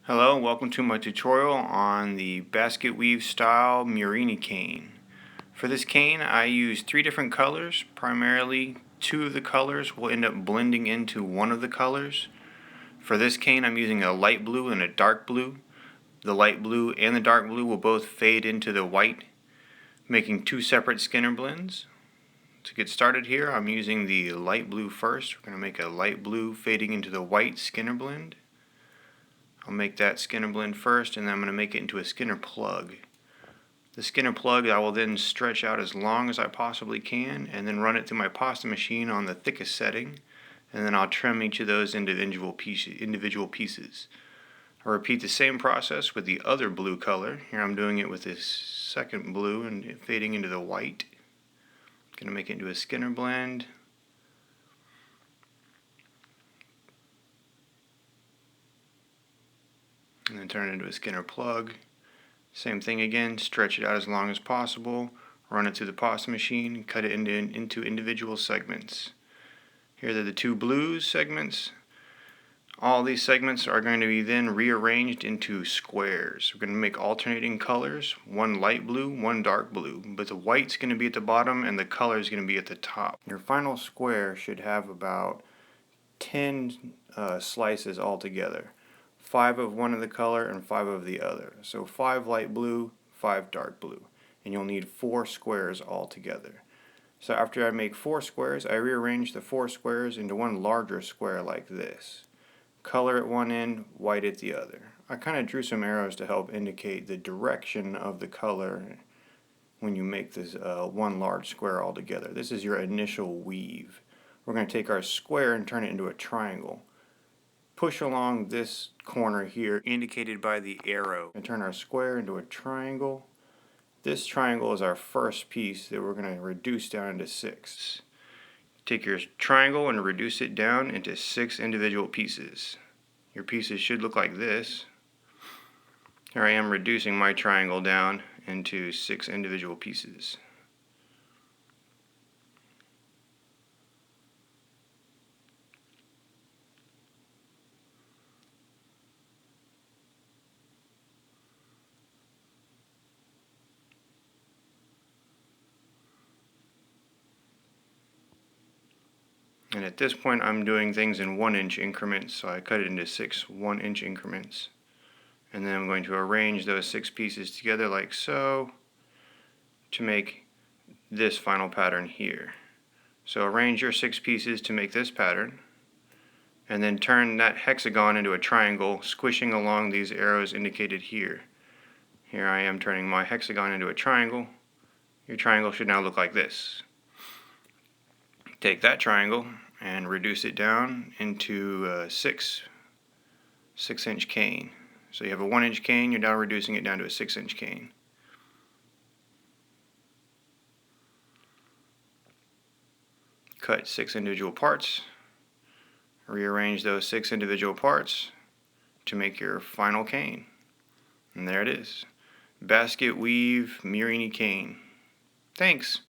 Hello and welcome to my tutorial on the basket weave style Murrini cane. For this cane I use 3 different colors. Primarily 2 of the colors will end up blending into one of the colors. For this cane I'm using a light blue and a dark blue. The light blue and the dark blue will both fade into the white, making 2 separate Skinner blends. To get started here I'm using the light blue first. We're going to make a light blue fading into the white Skinner blend. I'll make that Skinner blend first, and then I'm going to make it into a Skinner plug. The Skinner plug I will then stretch out as long as I possibly can and then run it through my pasta machine on the thickest setting, and then I'll trim each of those individual pieces. I'll repeat the same process with the other blue color. Here I'm doing it with this second blue and fading into the white. I'm going to make it into a Skinner blend. And then turn it into a Skinner plug. Same thing again, stretch it out as long as possible, run it through the pasta machine, and cut it into individual segments. Here are the 2 blue segments. All these segments are going to be then rearranged into squares. We're going to make alternating colors, one light blue, one dark blue, but the white's going to be at the bottom and the color is going to be at the top. Your final square should have about 10 slices altogether. 5 of one of the color and 5 of the other. So 5 light blue, 5 dark blue. And you'll need 4 squares altogether. So after I make 4 squares, I rearrange the 4 squares into one larger square like this. Color at one end, white at the other. I kind of drew some arrows to help indicate the direction of the color when you make this one large square altogether. This is your initial weave. We're going to take our square and turn it into a triangle. Push along this corner here indicated by the arrow and turn our square into a triangle. This triangle is our first piece that we're going to reduce down into 6. Take your triangle and reduce it down into 6 individual pieces. Your pieces should look like this. Here I am reducing my triangle down into 6 individual pieces. And at this point I'm doing things in 1-inch increments, so I cut it into 6 1-inch increments. And then I'm going to arrange those 6 pieces together like so to make this final pattern here. So arrange your 6 pieces to make this pattern, and then turn that hexagon into a triangle, squishing along these arrows indicated here. Here I am turning my hexagon into a triangle. Your triangle should now look like this. Take that triangle and reduce it down into a 6-inch cane. So you have a 1-inch cane, you're now reducing it down to a 6-inch cane. Cut 6 individual parts. Rearrange those 6 individual parts to make your final cane. And there it is. Basket weave Murrini cane. Thanks.